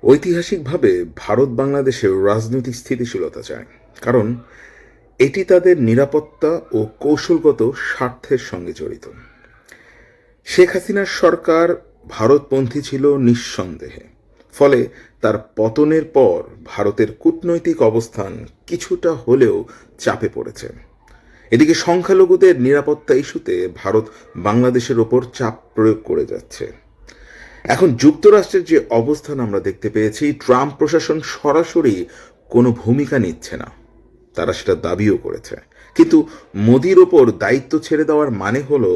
ঐতিহাসিকভাবে ভারত বাংলাদেশের রাজনৈতিক স্থিতিশীলতা চায়, কারণ এটি তাদের নিরাপত্তা ও কৌশলগত স্বার্থের সঙ্গে জড়িত। শেখ হাসিনার সরকার ভারতপন্থী ছিল নিঃসন্দেহে, ফলে তার পতনের পর ভারতের কূটনৈতিক অবস্থান কিছুটা হলেও চাপে পড়েছে। এদিকে সংখ্যালঘুদের নিরাপত্তা ইস্যুতে ভারত বাংলাদেশের ওপর চাপ প্রয়োগ করে যাচ্ছে। এখন যুক্তরাষ্ট্রের যে অবস্থান আমরা দেখতে পেয়েছি, ট্রাম্প প্রশাসন সরাসরি কোনো ভূমিকা নিচ্ছে না, তারা সেটা দাবিও করেছে। কিন্তু মোদির ওপর দায়িত্ব ছেড়ে দেওয়ার মানে হলো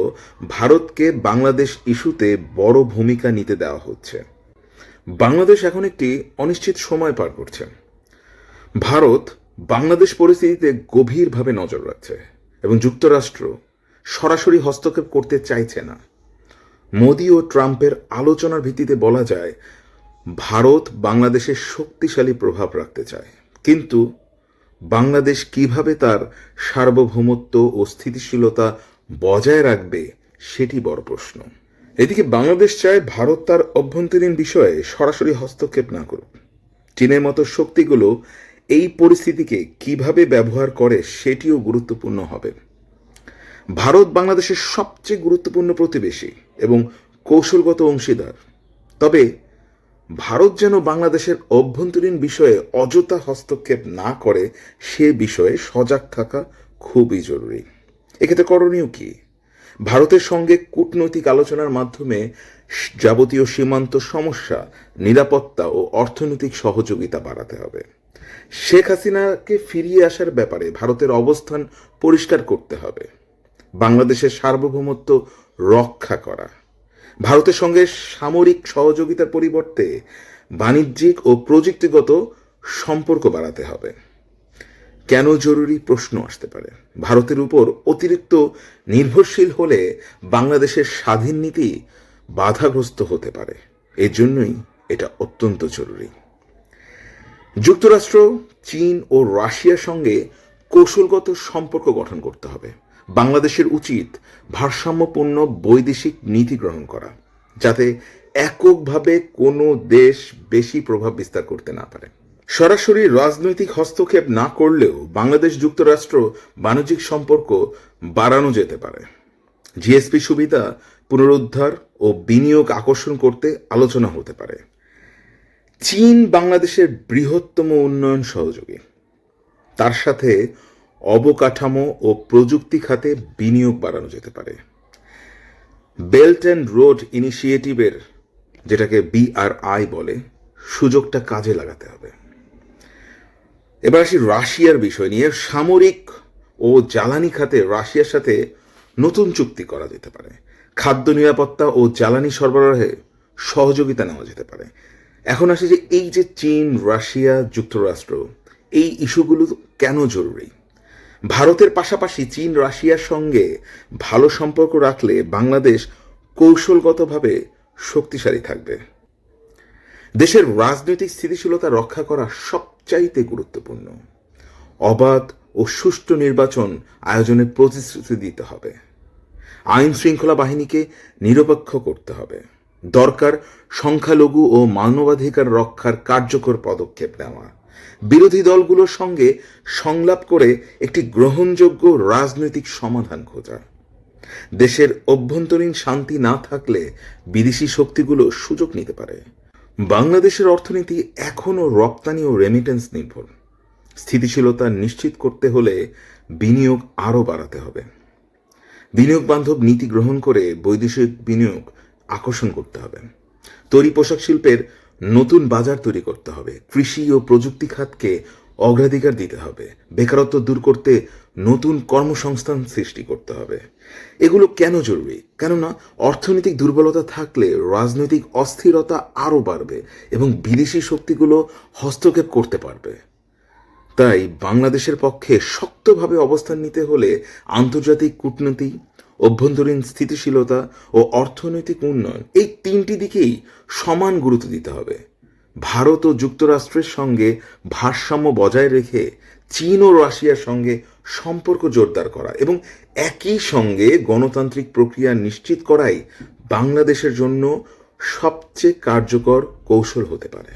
ভারতকে বাংলাদেশ ইস্যুতে বড় ভূমিকা নিতে দেওয়া হচ্ছে। বাংলাদেশ এখন একটি অনিশ্চিত সময় পার করছে। ভারত বাংলাদেশ পরিস্থিতিতে গভীরভাবে নজর রাখছে এবং যুক্তরাষ্ট্র সরাসরি হস্তক্ষেপ করতে চাইছে না। মোদি ও ট্রাম্পের আলোচনার ভিত্তিতে বলা যায় ভারত বাংলাদেশে শক্তিশালী প্রভাব রাখতে চায়, কিন্তু বাংলাদেশ কিভাবে তার সার্বভৌমত্ব ও স্থিতিশীলতা বজায় রাখবে সেটি বড় প্রশ্ন। এদিকে বাংলাদেশ চায় ভারত তার অভ্যন্তরীণ বিষয়ে সরাসরি হস্তক্ষেপ না করুক। চীনের মতো শক্তিগুলো এই পরিস্থিতিকে কিভাবে ব্যবহার করে সেটিও গুরুত্বপূর্ণ হবে। ভারত বাংলাদেশের সবচেয়ে গুরুত্বপূর্ণ প্রতিবেশী এবং কৌশলগত অংশীদার, তবে ভারত যেন বাংলাদেশের অভ্যন্তরীণ বিষয়ে অযথা হস্তক্ষেপ না করে সে বিষয়ে সজাগ থাকা খুবই জরুরি। এক্ষেত্রে করণীয় কি? ভারতের সঙ্গে কূটনৈতিক আলোচনার মাধ্যমে যাবতীয় সীমান্ত সমস্যা, নিরাপত্তা ও অর্থনৈতিক সহযোগিতা বাড়াতে হবে। শেখ হাসিনাকে ফিরিয়ে আসার ব্যাপারে ভারতের অবস্থান পরিষ্কার করতে হবে। বাংলাদেশের সার্বভৌমত্ব রক্ষা করা, ভারতের সঙ্গে সামরিক সহযোগিতার পরিবর্তে বাণিজ্যিক ও প্রযুক্তিগত সম্পর্ক বাড়াতে হবে। কেন জরুরি প্রশ্ন আসতে পারে। ভারতের উপর অতিরিক্ত নির্ভরশীল হলে বাংলাদেশের স্বাধীন নীতি বাধাগ্রস্ত হতে পারে, এর জন্যই এটা অত্যন্ত জরুরি। যুক্তরাষ্ট্র, চীন ও রাশিয়ার সঙ্গে কৌশলগত সম্পর্ক গঠন করতে হবে। বাংলাদেশের উচিত ভারসাম্যপূর্ণ বৈদেশিক নীতি গ্রহণ করা, যাতে এককভাবে কোনো দেশ বেশি প্রভাব বিস্তার করতে না পারে। সরাসরি রাজনৈতিক হস্তক্ষেপ না করলেও বাংলাদেশ যুক্তরাষ্ট্র বাণিজ্যিক সম্পর্ক বাড়ানো যেতে পারে। জিএসপি সুবিধা পুনরুদ্ধার ও বিনিয়োগ আকর্ষণ করতে আলোচনা হতে পারে। চীন বাংলাদেশের বৃহত্তম উন্নয়ন সহযোগী, তার সাথে অবকাঠামো ও প্রযুক্তি খাতে বিনিয়োগ বাড়ানো যেতে পারে। বেল্ট অ্যান্ড রোড ইনিশিয়েটিভের, যেটাকে BRI বলে, সুযোগটা কাজে লাগাতে হবে। এবার আসি রাশিয়ার বিষয় নিয়ে। সামরিক ও জ্বালানি খাতে রাশিয়ার সাথে নতুন চুক্তি করা যেতে পারে। খাদ্য নিরাপত্তা ও জ্বালানি সরবরাহে সহযোগিতা নেওয়া যেতে পারে। এখন আসে যে এই যে চীন, রাশিয়া, যুক্তরাষ্ট্র, এই ইস্যুগুলো কেন জরুরি। ভারতের পাশাপাশি চীন, রাশিয়ার সঙ্গে ভালো সম্পর্ক রাখলে বাংলাদেশ কৌশলগতভাবে শক্তিশালী থাকবে। দেশের রাজনৈতিক স্থিতিশীলতা রক্ষা করা সবচাইতে গুরুত্বপূর্ণ। অবাধ ও সুষ্ঠু নির্বাচন আয়োজনের প্রতিশ্রুতি দিতে হবে। আইন শৃঙ্খলা বাহিনীকে নিরপেক্ষ করতে হবে। দরকার সংখ্যালঘু ও মানবাধিকার রক্ষার কার্যকর পদক্ষেপ নেওয়া। বিরোধী দলগুলোর সঙ্গে সংলাপ করে একটি গ্রহণযোগ্য রাজনৈতিক সমাধান খোঁজা। দেশের অভ্যন্তরীণ শান্তি না থাকলে বিদেশি শক্তিগুলো সুযোগ নিতে পারে। বাংলাদেশের অর্থনীতি এখনও রপ্তানি ও রেমিটেন্স নির্ভর। স্থিতিশীলতা নিশ্চিত করতে হলে বিনিয়োগ আরও বাড়াতে হবে। বিনিয়োগ বান্ধব নীতি গ্রহণ করে বৈদেশিক বিনিয়োগ আকর্ষণ করতে হবে। তৈরি পোশাক শিল্পের নতুন বাজার তৈরি করতে হবে। কৃষি ও প্রযুক্তি খাতকে অগ্রাধিকার দিতে হবে। বেকারত্ব দূর করতে নতুন কর্মসংস্থান সৃষ্টি করতে হবে। এগুলো কেন জরুরি? কেননা অর্থনৈতিক দুর্বলতা থাকলে রাজনৈতিক অস্থিরতা আরও বাড়বে এবং বিদেশি শক্তিগুলো হস্তক্ষেপ করতে পারবে। তাই বাংলাদেশের পক্ষে শক্তভাবে অবস্থান নিতে হলে আন্তর্জাতিক কূটনীতি, অভ্যন্তরীণ স্থিতিশীলতা ও অর্থনৈতিক উন্নয়ন, এই তিনটি দিকেই সমান গুরুত্ব দিতে হবে। ভারত ও যুক্তরাষ্ট্রের সঙ্গে ভারসাম্য বজায় রেখে চীন ও রাশিয়ার সঙ্গে সম্পর্ক জোরদার করা এবং একই সঙ্গে গণতান্ত্রিক প্রক্রিয়া নিশ্চিত করাই বাংলাদেশের জন্য সবচেয়ে কার্যকর কৌশল হতে পারে।